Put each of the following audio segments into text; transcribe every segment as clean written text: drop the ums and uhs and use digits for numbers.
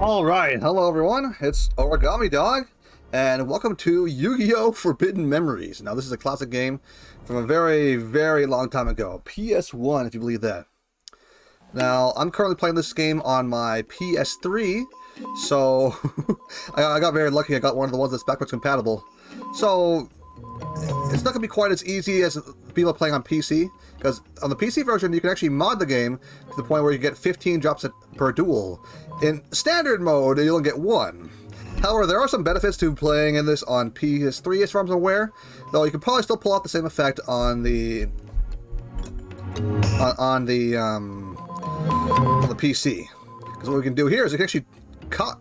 Alright, hello everyone, it's Origami Dog, and welcome to Yu-Gi-Oh! Forbidden Memories. Now this is a classic game from a very, very long time ago. PS1, if you believe that. Now, I'm currently playing this game on my PS3, so I got very lucky. I got one of the ones that's backwards compatible. So, it's not going to be quite as easy as people playing on PC, because on the PC version you can actually mod the game to the point where you get 15 drops per duel. In standard mode, you only get one. However, there are some benefits to playing in this on PS3 as far as I'm aware, though you can probably still pull out the same effect on the PC. Because what we can do here is we can actually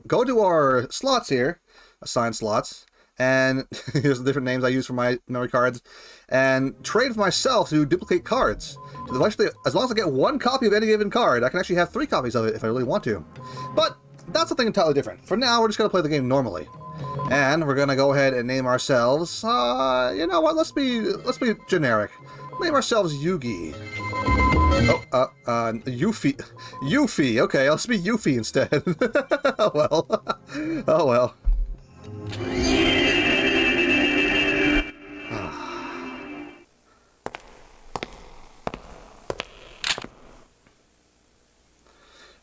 go to our slots here, assigned slots, and here's the different names I use for my memory cards, and trade for myself to duplicate cards. So eventually, as long as I get one copy of any given card, I can actually have 3 copies of it if I really want to. But that's something entirely different. For now, we're just going to play the game normally. And we're going to go ahead and name ourselves, you know what, let's be generic. Name ourselves Yugi. Oh, Yuffie. Yuffie, okay, let's be Yuffie instead. Oh well. Oh well.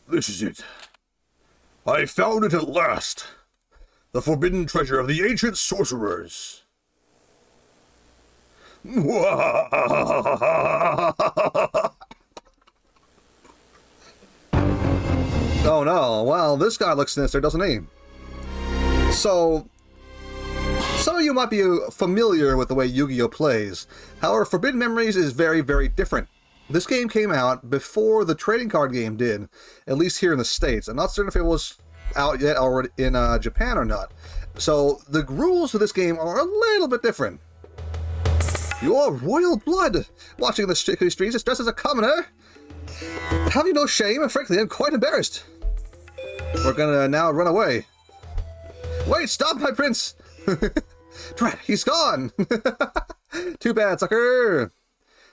This is it. I found it at last. The forbidden treasure of the ancient sorcerers. Oh no, well, this guy looks sinister, doesn't he? So, some of you might be familiar with the way Yu-Gi-Oh! Plays. However, Forbidden Memories is very, very different. This game came out before the trading card game did, at least here in the States. I'm not certain if it was out yet already in Japan or not. So the rules of this game are a little bit different. Your royal blood! Watching the streets is dressed as a commoner? Have you no shame? Frankly, I'm quite embarrassed. We're gonna now run away. Wait, stop, my prince! Drat, he's gone! Too bad, sucker!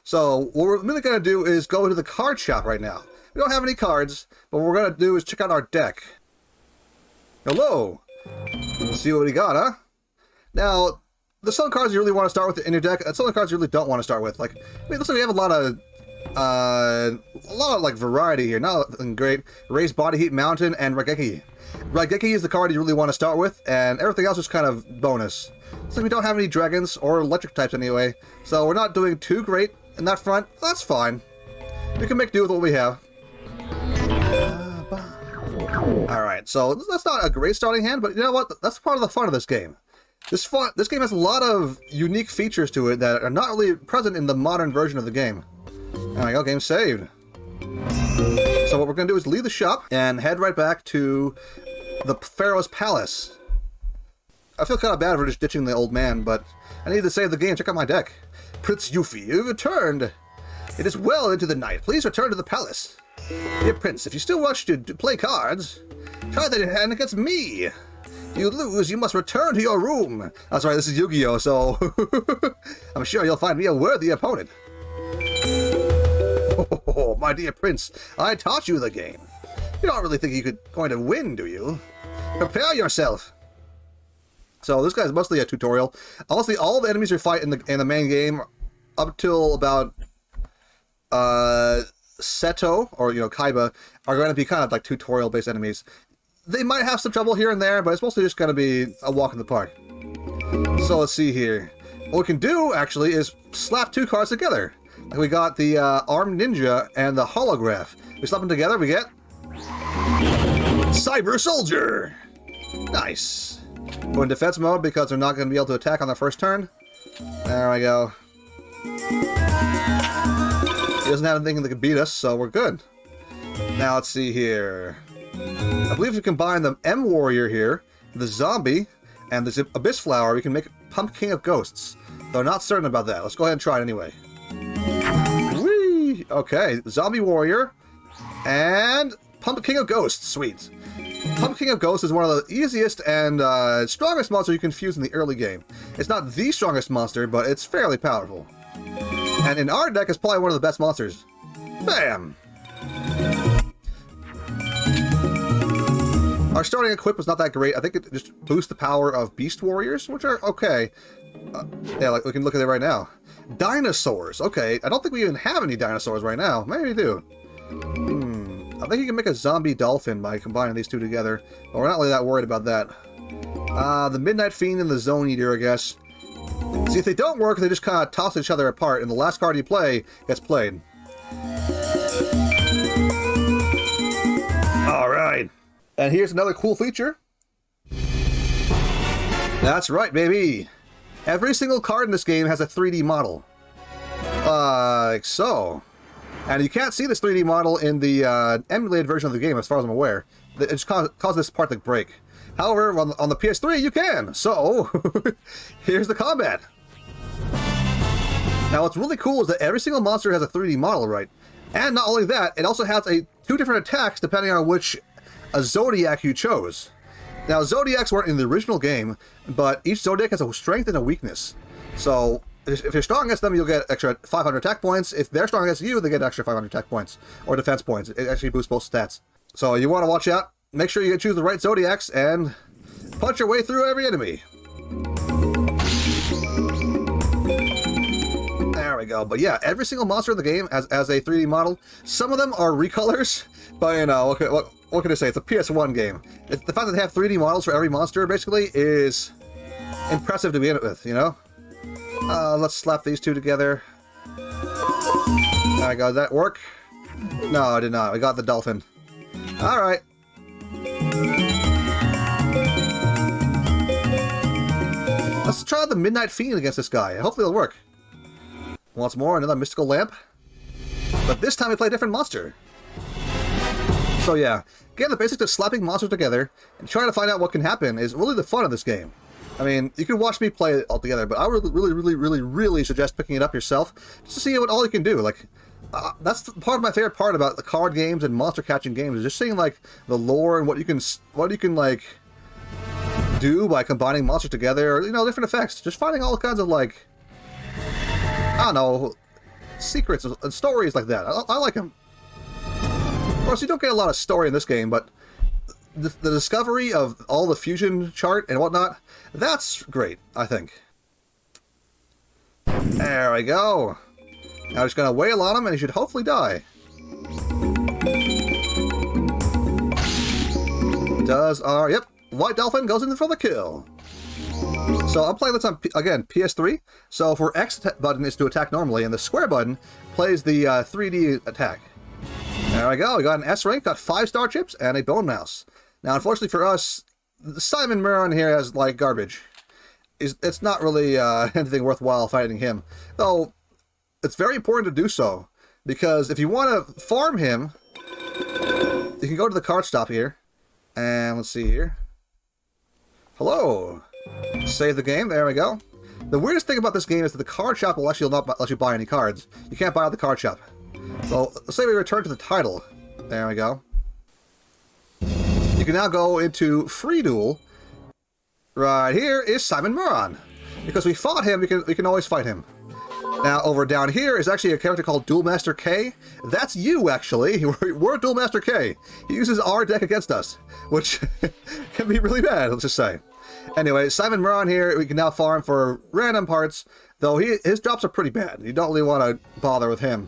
So, what we're really going to do is go to the card shop right now. We don't have any cards, but what we're going to do is check out our deck. Hello! Let's see what we got, huh? Now, there's some cards you really want to start with in your deck, and some of the cards you really don't want to start with. Like, I mean, looks like we have a lot of like variety here. Nothing great. Raised Body Heat Mountain and Raigeki. Raigeki is the card you really want to start with, and everything else is kind of bonus. So we don't have any dragons or electric types anyway, so we're not doing too great in that front. That's fine. We can make do with what we have. Alright, so that's not a great starting hand, but you know what? That's part of the fun of this game. This game has a lot of unique features to it that are not really present in the modern version of the game. There we go, game saved. So what we're going to do is leave the shop and head right back to the Pharaoh's Palace. I feel kind of bad for just ditching the old man, but I need to save the game. Check out my deck. Prince Yuffie, you've returned. It is well into the night. Please return to the palace. Dear Prince, if you still wish to play cards, try that hand against me. If you lose, you must return to your room. That's right, this is Yu-Gi-Oh! So I'm sure you'll find me a worthy opponent. Oh, my dear Prince, I taught you the game. You don't really think you're going to win, do you? Prepare yourself. So this guy's mostly a tutorial. Honestly, all the enemies you fight in the main game, up till about Seto or Kaiba, are going to be kind of like tutorial-based enemies. They might have some trouble here and there, but it's mostly just going to be a walk in the park. So let's see here. What we can do actually is slap 2 cards together. Like we got the Armed Ninja and the Holograph. We slap them together, we get Cyber Soldier. Nice. Go in defense mode because they're not going to be able to attack on their first turn. There we go. He doesn't have anything that can beat us, so we're good. Now let's see here. I believe if we combine the M Warrior here, the Zombie, and the Abyss Flower, we can make Pump King of Ghosts. Though I'm not certain about that. Let's go ahead and try it anyway. Whee! Okay, Zombie Warrior and Pump King of Ghosts. Sweet. Pump King of Ghosts is one of the easiest and strongest monsters you can fuse in the early game. It's not the strongest monster, but it's fairly powerful. And in our deck, it's probably one of the best monsters. Bam! Our starting equip was not that great. I think it just boosts the power of beast warriors, which are okay. Yeah, like we can look at it right now. Dinosaurs. Okay, I don't think we even have any dinosaurs right now. Maybe we do. I think you can make a zombie dolphin by combining these two together. But we're not really that worried about that. The Midnight Fiend and the Zone Eater, I guess. See, if they don't work, they just kind of toss each other apart, and the last card you play gets played. Alright. And here's another cool feature. That's right, baby. Every single card in this game has a 3D model. Like so. And you can't see this 3D model in the emulated version of the game, as far as I'm aware. It just caused this part to break. However, on the PS3, you can. So, here's the combat. Now, what's really cool is that every single monster has a 3D model, right? And not only that, it also has two different attacks depending on which Zodiac you chose. Now, Zodiacs weren't in the original game, but each Zodiac has a strength and a weakness. So, if you're strong against them, you'll get extra 500 attack points. If they're strong against you, they get extra 500 attack points. Or defense points. It actually boosts both stats. So, you want to watch out. Make sure you choose the right Zodiacs and punch your way through every enemy. There we go. But yeah, every single monster in the game has a 3D model. Some of them are recolors, but you know, what can I say? It's a PS1 game. The fact that they have 3D models for every monster, basically, is impressive to begin with, you know? Let's slap these two together. There we go. Did that work? No, it did not. We got the dolphin. Alright. Let's try the Midnight Fiend against this guy. Hopefully it'll work. Once more, another mystical lamp. But this time we play a different monster. So yeah, again, the basics of slapping monsters together and trying to find out what can happen is really the fun of this game. I mean, you can watch me play it all together, but I would really suggest picking it up yourself just to see what all you can do. Like, that's part of my favorite part about the card games and monster catching games is just seeing like the lore and what you can like do by combining monsters together, or you know, different effects. Just finding all kinds of like, I don't know, secrets and stories like that. I like them. Of course, you don't get a lot of story in this game, but the discovery of all the fusion chart and whatnot, that's great, I think. There we go. Now just gonna wail on him and he should hopefully die. Does our, yep, White Dolphin goes in for the kill. So I'm playing this on, again, PS3. So for X button is to attack normally, and the square button plays the 3D attack. There we go. We got an S rank, got 5 star chips, and a bone mouse. Now, unfortunately for us, Simon Muron here has like garbage. It's not really anything worthwhile fighting him. Though, it's very important to do so, because if you want to farm him, you can go to the card stop here, and let's see here. Hello. Save the game. There we go. The weirdest thing about this game is that the card shop will actually not let you buy any cards. You can't buy out the card shop. So, let's say we return to the title. There we go. You can now go into Free Duel. Right here is Simon Muron. Because we fought him, we can always fight him. Now, over down here is actually a character called Duel Master K. That's you, actually. We're Duel Master K. He uses our deck against us, which can be really bad, let's just say. Anyway, Simon Muron here, we can now farm for random parts, though his drops are pretty bad. You don't really want to bother with him.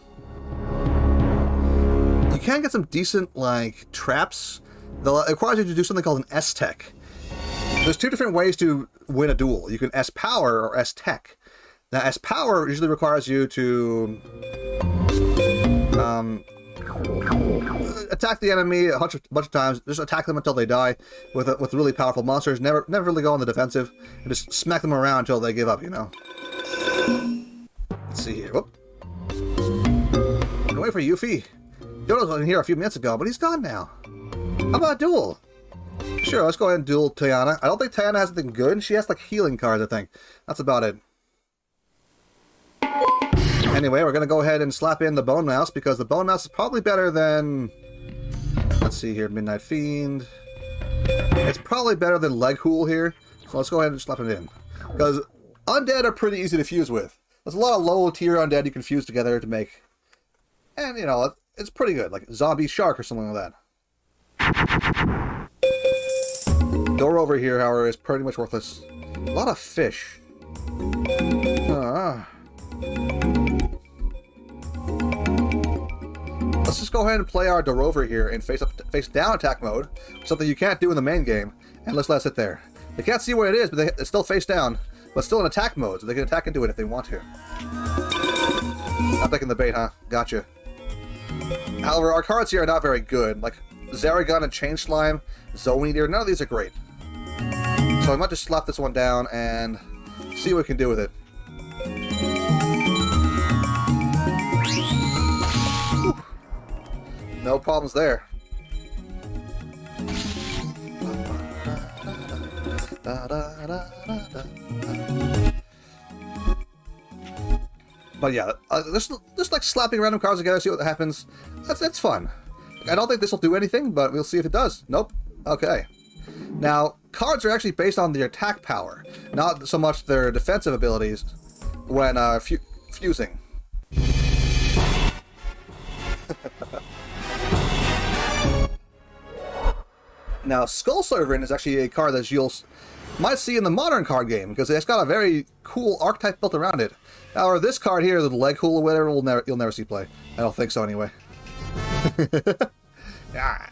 You can get some decent, like, traps. It requires you to do something called an S-Tech. There's 2 different ways to win a duel. You can S-Power or S-Tech. Now, S-Power usually requires you to attack the enemy a bunch of times. Just attack them until they die with really powerful monsters. Never really go on the defensive. And just smack them around until they give up, you know. Let's see here. Whoop. I'm waiting for Yuffie. Yoda was in here a few minutes ago, but he's gone now. How about a duel? Sure, let's go ahead and duel Tiana. I don't think Tiana has anything good. She has like healing cards, I think. That's about it. Anyway, we're going to go ahead and slap in the Bone Mouse, because the Bone Mouse is probably better than... Let's see here, Midnight Fiend. It's probably better than Leghool here. So let's go ahead and slap it in. Because undead are pretty easy to fuse with. There's a lot of low-tier undead you can fuse together to make. And, you know, it's pretty good. Like Zombie Shark or something like that. Door over here, however, is pretty much worthless. A lot of fish. Let's just go ahead and play our door over here in face down attack mode, something you can't do in the main game, and let's let it sit there. They can't see where it is, but it's still face down, but still in attack mode, so they can attack into it if they want to. Not taking the bait, huh? Gotcha. However, our cards here are not very good. Like Zaragon and Chain Slime, Zoeater, none of these are great. So I might just slap this one down and see what we can do with it. Whew. No problems there. But yeah, just like slapping random cards together, see what happens. That's fun. I don't think this will do anything, but we'll see if it does. Nope. Okay. Now, cards are actually based on their attack power, not so much their defensive abilities when fusing. Now, Skull Servant is actually a card that you'll might see in the modern card game, because it's got a very cool archetype built around it. However, this card here, the leg hula or whatever, you'll never see play. I don't think so anyway. Ah.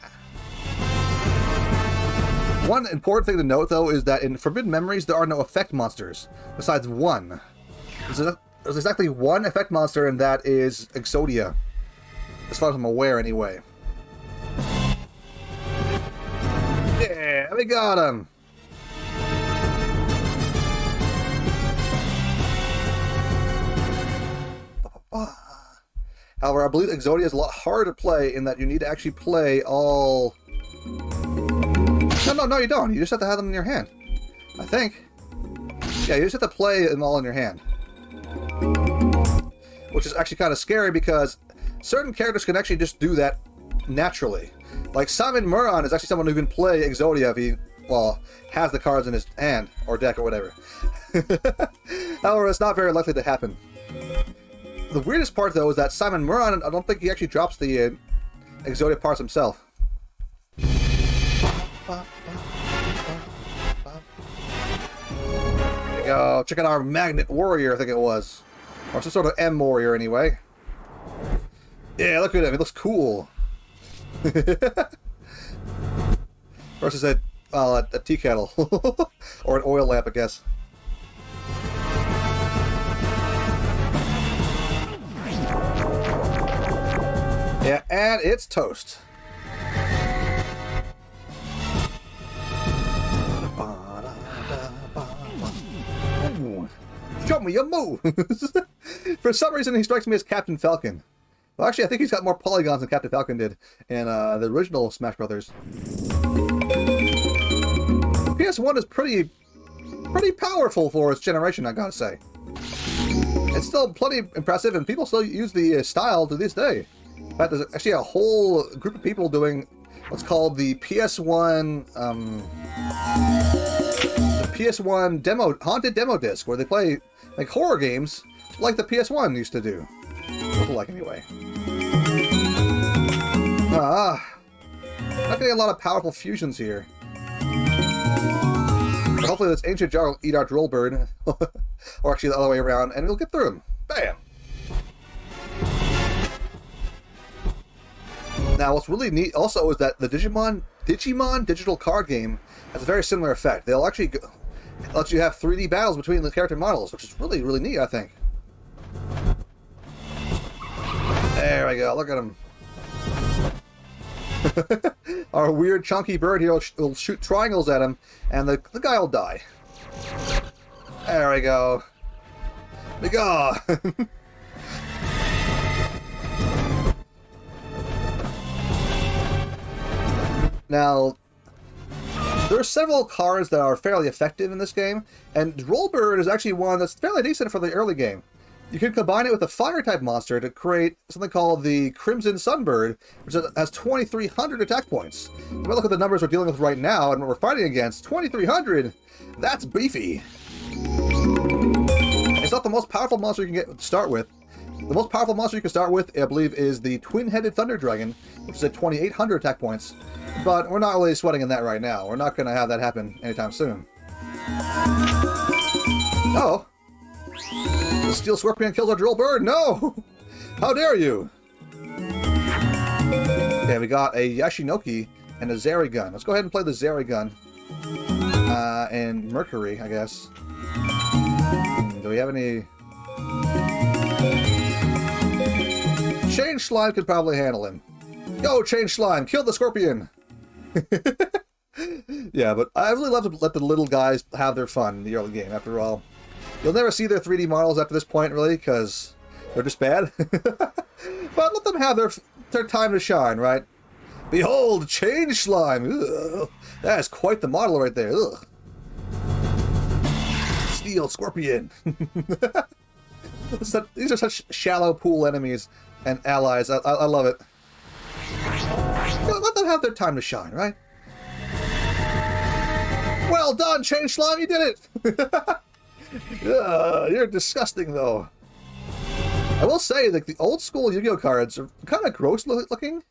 One important thing to note, though, is that in Forbidden Memories, there are no effect monsters, besides one. There's exactly one effect monster, and that is Exodia, as far as I'm aware, anyway. Yeah, we got him! However, I believe Exodia is a lot harder to play in that you need to actually play all... No, you don't. You just have to have them in your hand. I think. Yeah, you just have to play them all in your hand. Which is actually kind of scary because certain characters can actually just do that naturally. Like Simon Muron is actually someone who can play Exodia if he, well, has the cards in his hand or deck or whatever. However, it's not very likely to happen. The weirdest part, though, is that Simon Muron, I don't think he actually drops the Exodia parts himself. There you go. Check out our Magnet Warrior, I think it was. Or some sort of M Warrior, anyway. Yeah, look at him. He looks cool. Versus a tea kettle. Or an oil lamp, I guess. Yeah, and it's toast. Show me your moves! For some reason, he strikes me as Captain Falcon. Well, actually, I think he's got more polygons than Captain Falcon did in the original Smash Brothers. PS1 is pretty powerful for its generation, I gotta say. It's still plenty impressive, and people still use the style to this day. In fact, there's actually a whole group of people doing what's called the PS1, haunted demo disc, where they play like horror games like the PS1 used to do. Look like anyway. Not getting a lot of powerful fusions here. But hopefully this ancient jar will eat our drill bird, or actually the other way around, and we'll get through him. Bam! Now, what's really neat also is that the Digimon digital card game has a very similar effect. They'll actually let you have 3D battles between the character models, which is really, really neat, I think. There we go, look at him. Our weird chunky bird here will shoot triangles at him, and the guy will die. There we go. Be gone. Now, there are several cards that are fairly effective in this game, and Drollbird is actually one that's fairly decent for the early game. You can combine it with a Fire-type monster to create something called the Crimson Sunbird, which has 2,300 attack points. If we look at the numbers we're dealing with right now and what we're fighting against, 2,300, that's beefy. It's not the most powerful monster you can get to start with, The most powerful monster you can start with, I believe, is the Twin-Headed Thunder Dragon, which is at 2,800 attack points. But we're not really sweating in that right now. We're not going to have that happen anytime soon. Oh! The Steel Scorpion kills our drill bird? No! How dare you! Okay, we got a Yashinoki and a Zeri gun. Let's go ahead and play the Zeri gun. And Mercury, I guess. Do we have any... Change Slime could probably handle him. Go, Change Slime! Kill the Scorpion! Yeah, but I really love to let the little guys have their fun in the early game, after all. You'll never see their 3D models after this point, really, because they're just bad. But let them have their time to shine, right? Behold, Change Slime! Ugh. That is quite the model right there. Ugh. Steel Scorpion! These are such shallow pool enemies and allies. I love it. Let them have their time to shine, right? Well done, Change Slime, you did it! You're disgusting, though. I will say that the old school Yu-Gi-Oh cards are kind of gross looking.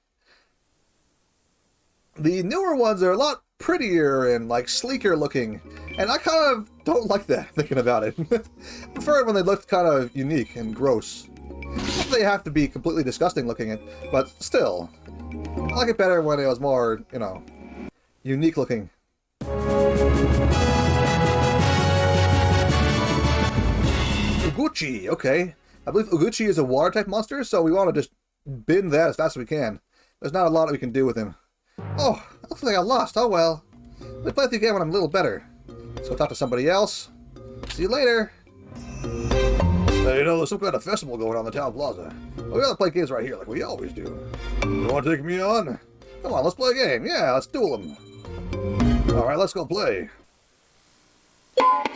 The newer ones are a lot prettier and like sleeker looking, and I kind of don't like that, thinking about it. I prefer it when they look kind of unique and gross. Not they have to be completely disgusting looking, but still. I like it better when it was more, you know, unique looking. Uguchi, okay. I believe Uguchi is a water type monster, so we want to just bin that as fast as we can. There's not a lot that we can do with him. Oh, looks like I lost. Oh well. We'll play it again when I'm a little better. Let's go talk to somebody else. See you later. Hey, you know, there's some kind of festival going on in the town plaza. We gotta play games right here like we always do. You want to take me on? Come on, let's play a game. Yeah, let's duel them. Alright, let's go play.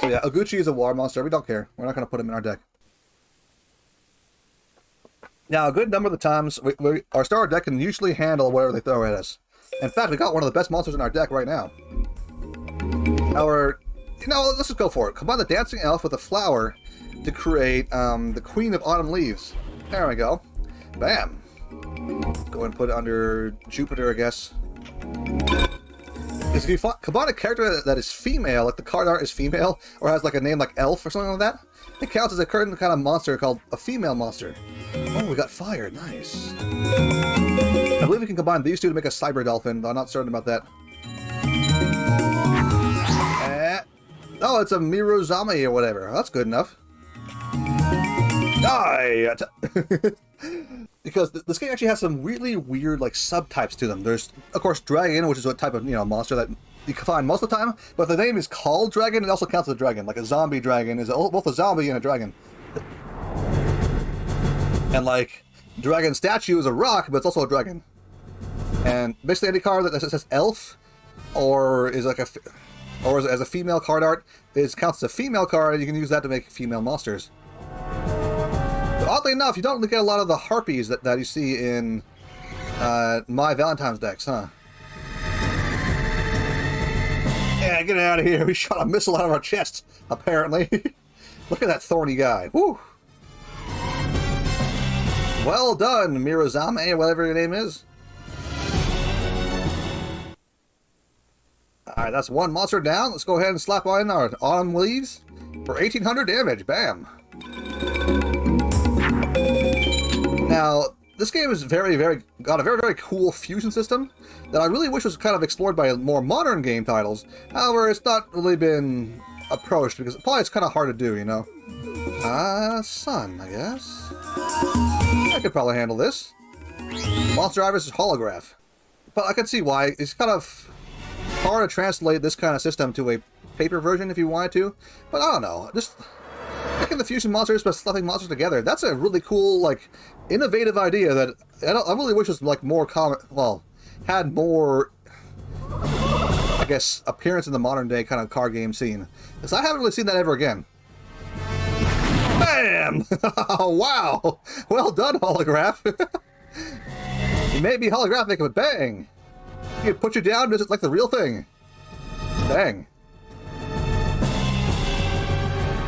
So yeah, Uguchi is a water monster. We don't care. We're not going to put him in our deck. Now, a good number of the times, our starter deck can usually handle whatever they throw at us. In fact, we got one of the best monsters in our deck right now. Let's just go for it. Combine the Dancing Elf with a flower to create the Queen of Autumn Leaves. There we go. Bam. Go ahead and put it under Jupiter, I guess. Because if you combine a character that is female, like the card art is female, or has like a name like Elf or something like that, it counts as a certain kind of monster called a female monster. Oh, we got fire. Nice. I believe we can combine these two to make a Cyber Dolphin, though I'm not certain about that. Oh, it's a Mirozame or whatever. That's good enough. Die! Because this game actually has some really weird like subtypes to them. There's, of course, Dragon, which is a type of monster that you can find most of the time. But if the name is called Dragon, it also counts as a dragon. Like a zombie dragon is both a zombie and a dragon. And like Dragon statue is a rock, but it's also a dragon. And basically any card that says elf or is like as a female card art counts as a female card. You can use that to make female monsters. But oddly enough, you don't get a lot of the harpies that you see in My Valentine's decks, huh? Yeah, get out of here. We shot a missile out of our chest, apparently. Look at that thorny guy. Woo! Well done, Mirozame, whatever your name is. Alright, that's one monster down. Let's go ahead and slap on our Autumn Leaves for 1,800 damage. Bam! Now, this game is got a very cool fusion system that I really wish was kind of explored by more modern game titles. However, it's not really been approached because probably it's kind of hard to do, you know. Sun, I guess. I could probably handle this. Monster Eye versus Holograph. But I can see why. It's kind of hard to translate this kind of system to a paper version if you wanted to. But I don't know. Just making the fusion monsters by slapping monsters together. That's a really cool, like, innovative idea that I really wish was like more common. Well, had more, I guess, appearance in the modern day kind of card game scene. Because I haven't really seen that ever again. Bam! Wow! Well done, Holograph. You may be holographic, but bang! You can put you down just like the real thing. Dang.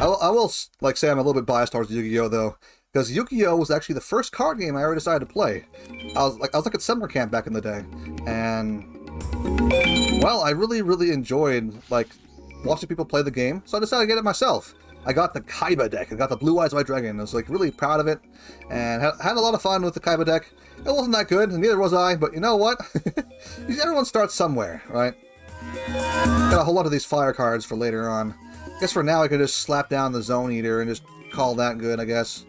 I will like say I'm a little bit biased towards Yu-Gi-Oh though. because Yu-Gi-Oh! Was actually the first card game I ever decided to play. I was like at summer camp back in the day, and well, I really enjoyed like watching people play the game, so I decided to get it myself. I got the Kaiba deck. I got the Blue Eyes White Dragon. I was like really proud of it, and had a lot of fun with the Kaiba deck. It wasn't that good, and neither was I. But you know what? Everyone starts somewhere, right? Got a whole lot of these fire cards for later on. I guess for now I could just slap down the Zone Eater and just call that good, I guess.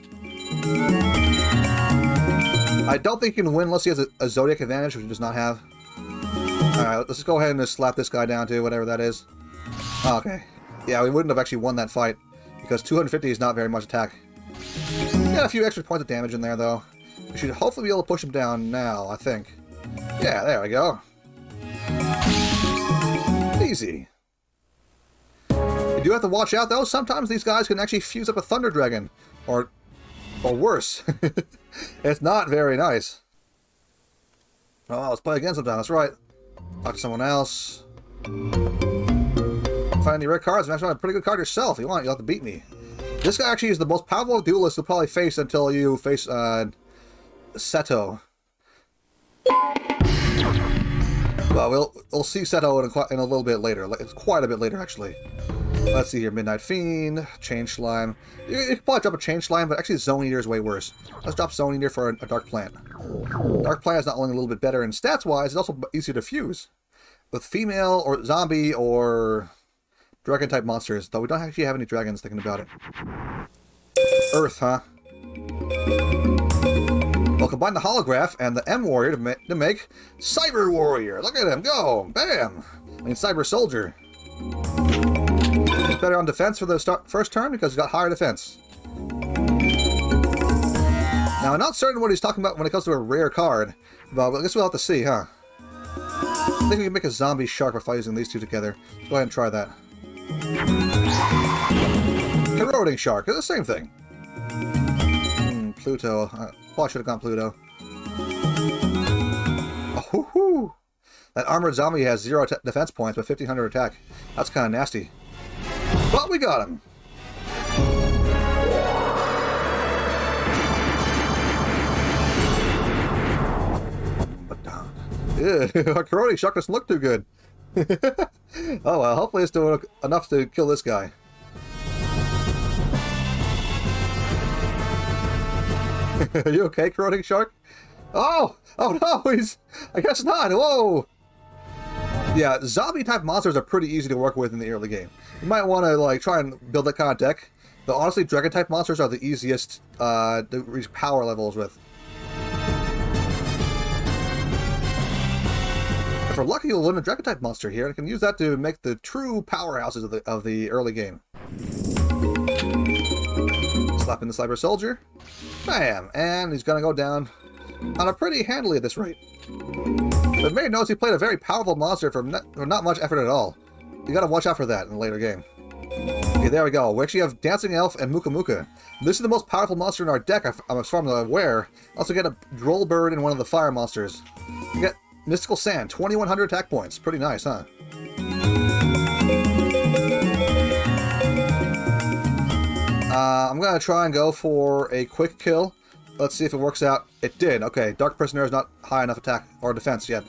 I don't think he can win unless he has a Zodiac advantage, which he does not have. Alright, let's just go ahead and just slap this guy down too, whatever that is. Okay. Yeah, we wouldn't have actually won that fight, because 250 is not very much attack. Got a few extra points of damage in there, though. We should hopefully be able to push him down now, I think. Yeah, there we go. Easy. You do have to watch out, though. Sometimes these guys can actually fuse up a Thunder Dragon. Or worse. It's not very nice. Oh, let's play again sometime. That's right. Talk to someone else. Find any rare cards and actually have a pretty good card yourself. If you want, you'll have to beat me. This guy actually is the most powerful duelist you'll probably face until you face Seto. Well, we'll see Seto in a little bit later. It's quite a bit later, actually. Let's see here. Midnight Fiend, Change Slime. You could probably drop a Change Slime, but actually Zone Eater is way worse. Let's drop Zone Eater for a Dark Plant. Dark Plant is not only a little bit better in stats-wise, it's also easier to fuse. With female or zombie or dragon-type monsters, though we don't actually have any dragons thinking about it. Earth, huh? We'll combine the Holograph and the M-Warrior to make Cyber Warrior. Look at him go! Bam! I mean, Cyber Soldier. He's better on defense for the first turn because he's got higher defense. Now, I'm not certain what he's talking about when it comes to a rare card, but I guess we'll have to see, huh? I think we can make a zombie shark by using these two together. Let's go ahead and try that. Corroding Shark is the same thing. Pluto. Probably should have gone Pluto. Oh, hoo -hoo. That armored zombie has 0 defense points but 1500 attack. That's kind of nasty. But we got him. Yeah, our corroding shark doesn't look too good. Oh well, hopefully it's doing enough to kill this guy. Are you okay, corroding shark? Oh! Oh no, I guess not! Whoa! Yeah, zombie-type monsters are pretty easy to work with in the early game. You might want to like try and build that kind of deck. But honestly, dragon-type monsters are the easiest to reach power levels with. If we're lucky, we'll win a dragon-type monster here, and can use that to make the true powerhouses of the early game. Slap in the Cyber Soldier. Bam! And he's gonna go down on a pretty handily at this rate. But May knows he played a very powerful monster for not much effort at all. You gotta watch out for that in a later game. Okay, there we go. We actually have Dancing Elf and Muka Muka. This is the most powerful monster in our deck, as far as I'm aware. Also get a Droll Bird and one of the fire monsters. You get Mystical Sand, 2100 attack points. Pretty nice, huh? I'm going to try and go for a quick kill. Let's see if it works out. It did. Okay, Dark Prisoner is not high enough attack or defense yet.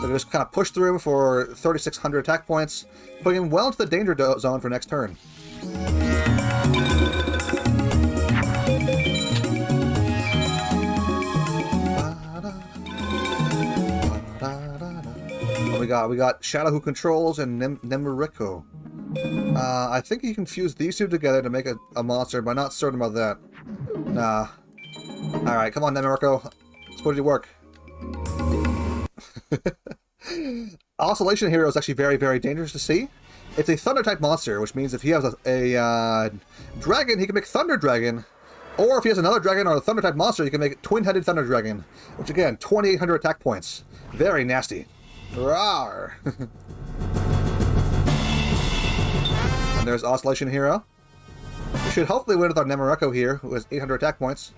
So just kind of push through him for 3600 attack points, putting him well into the danger zone for next turn. What we got? We got Shadow Who Controls and Nemuriko. I think you can fuse these two together to make a monster, but I'm not certain about that. Nah. Alright, come on, Nemuriko. Let's put it to work. Oscillation Hero is actually very, very dangerous to see. It's a Thunder-type monster, which means if he has a dragon, he can make Thunder Dragon. Or if he has another dragon or a Thunder-type monster, he can make Twin-Headed Thunder Dragon. Which, again, 2800 attack points. Very nasty. Rawr! And there's Oscillation Hero. We should hopefully win with our Nemuriko here, who has 800 attack points.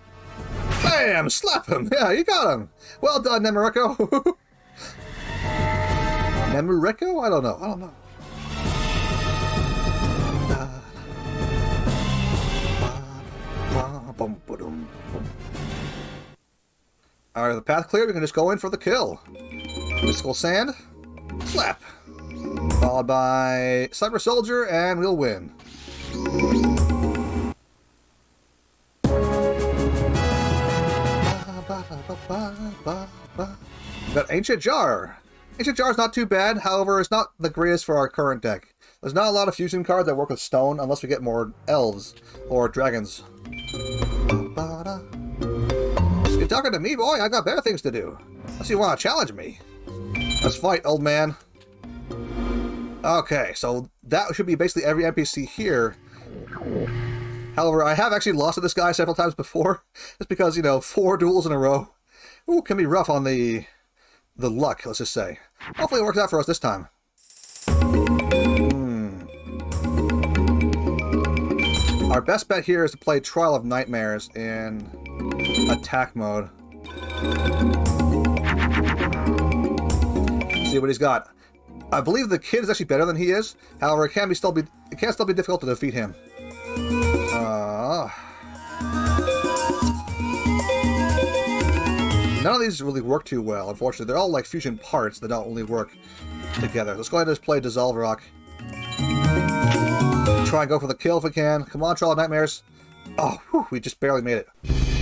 Bam! Slap him! Yeah, you got him! Well done, Nemuriko! Nemuriko? I don't know. I don't know. Alright, the path cleared, we can just go in for the kill. Mystical Sand. Slap. Followed by Cyber Soldier, and we'll win. We've got Ancient Jar. Ancient Jar is not too bad, however, it's not the greatest for our current deck. There's not a lot of fusion cards that work with stone unless we get more elves or dragons. You're talking to me, boy? I got better things to do. Unless you want to challenge me. Let's fight, old man. Okay, so that should be basically every NPC here. However, I have actually lost to this guy several times before. Just because, you know, 4 duels in a row. Ooh, can be rough on the luck, let's just say. Hopefully it works out for us this time. Our best bet here is to play Trial of Nightmares in attack mode. See what he's got. I believe the kid is actually better than he is. However, it can still be difficult to defeat him. None of these really work too well, unfortunately. They're all like fusion parts that don't really work together. Let's go ahead and just play Dissolve Rock. Try and go for the kill if we can. Come on, Trial of Nightmares. Oh, whew, we just barely made it.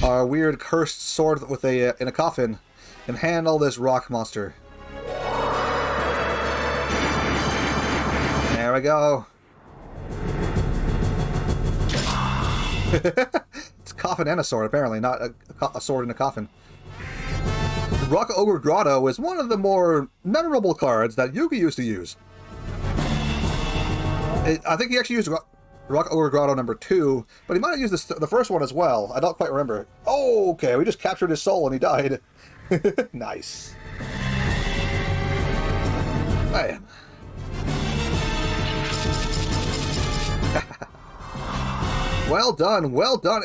Our weird cursed sword with in a coffin can handle this rock monster. There we go. It's a coffin and a sword, apparently, not a sword in a coffin. Rock Ogre Grotto is one of the more memorable cards that Yugi used to use. I think he actually used Rock Ogre Grotto number 2, but he might have used the first one as well. I don't quite remember. Oh, okay, we just captured his soul and he died. Nice. Man. Well done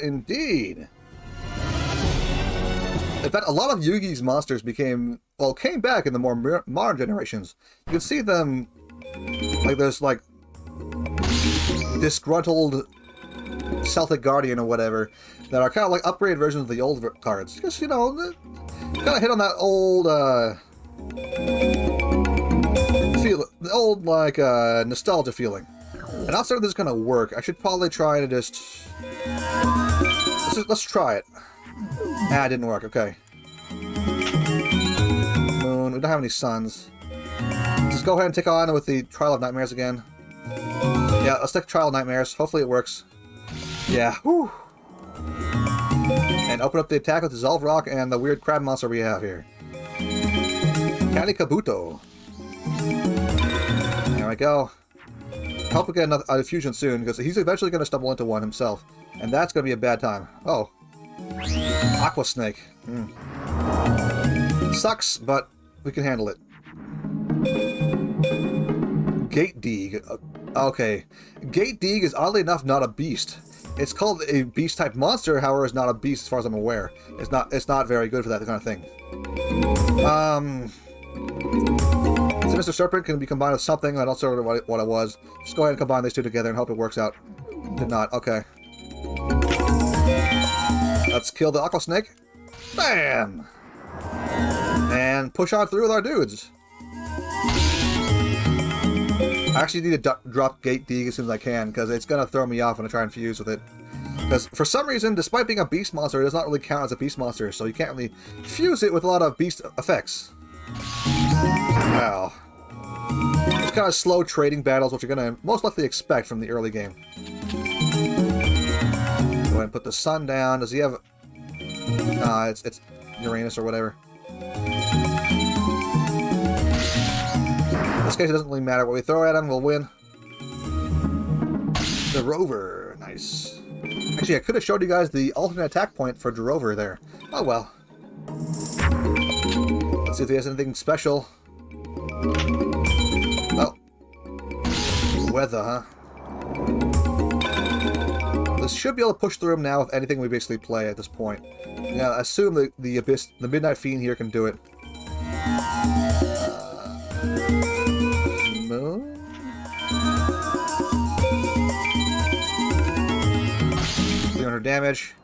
indeed. In fact, a lot of Yugi's monsters came back in the more modern generations. You can see them, like there's like disgruntled Celtic Guardian or whatever, that are kind of like upgraded versions of the old cards. Just, you know, kind of hit on that old, nostalgia feeling. And outside of this is going to work, I should probably try to just... Let's try it. Ah, it didn't work. Okay. Moon. We don't have any suns. Just go ahead and take on with the Trial of Nightmares again. Yeah, let's take Trial of Nightmares. Hopefully it works. Yeah. Whew. And open up the attack with Dissolve Rock and the weird crab monster we have here. Kani Kabuto. There we go. Hope we get a fusion soon, because he's eventually going to stumble into one himself. And that's going to be a bad time. Oh. Aqua Snake. Sucks, but we can handle it. Gate Deeg. Okay. Gate Deeg is oddly enough not a beast. It's called a beast-type monster, however, it's not a beast as far as I'm aware. It's not very good for that kind of thing. Sinister Serpent can be combined with something. I don't know what it was. Just go ahead and combine these two together and hope it works out. Did not. Okay. Let's kill the Aqua Snake. Bam! And push on through with our dudes. I actually need to drop Gate Deeg as soon as I can, because it's going to throw me off when I try and fuse with it. Because for some reason, despite being a beast monster, it does not really count as a beast monster, so you can't really fuse it with a lot of beast effects. Wow. It's kind of slow trading battles, which you're going to most likely expect from the early game. Go ahead and put the sun down. Does he have... it's Uranus or whatever. In this case, it doesn't really matter what we throw at him, we'll win. The Rover. Nice. Actually, I could have showed you guys the alternate attack point for Rover there. Oh well. Let's see if he has anything special. Oh. Weather, huh? This should be able to push through him now with anything we basically play at this point. Yeah, I assume the Abyss, the Midnight Fiend here can do it. Moon? 300 damage.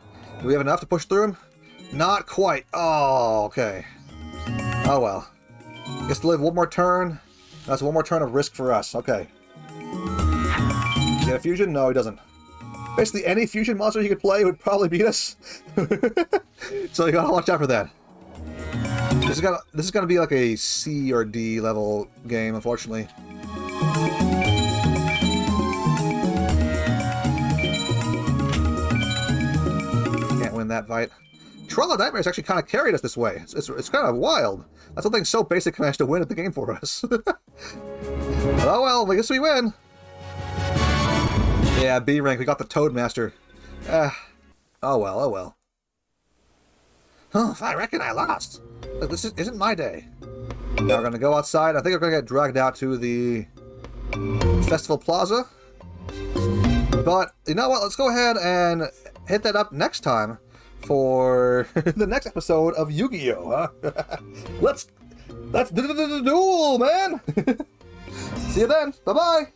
Do we have enough to push through him? Not quite. Oh, okay. Oh well. Gets to live one more turn. That's one more turn of risk for us. Okay. Does he get a fusion? No, he doesn't. Basically, any fusion monster he could play would probably beat us. So you gotta watch out for that. This is gonna be like a C or D level game, unfortunately. Can't win that fight. Troll of Nightmares actually kind of carried us this way. It's kind of wild. That's something so basic managed to win at the game for us. Oh well, I guess we win. Yeah, B rank. We got the Toadmaster. Oh well, oh well. Huh, I reckon I lost. Look, this isn't my day. Now we're gonna go outside. I think we're gonna get dragged out to the Festival Plaza. But you know what? Let's go ahead and hit that up next time for the next episode of Yu-Gi-Oh! Huh? Let's duel, man. See you then. Bye bye.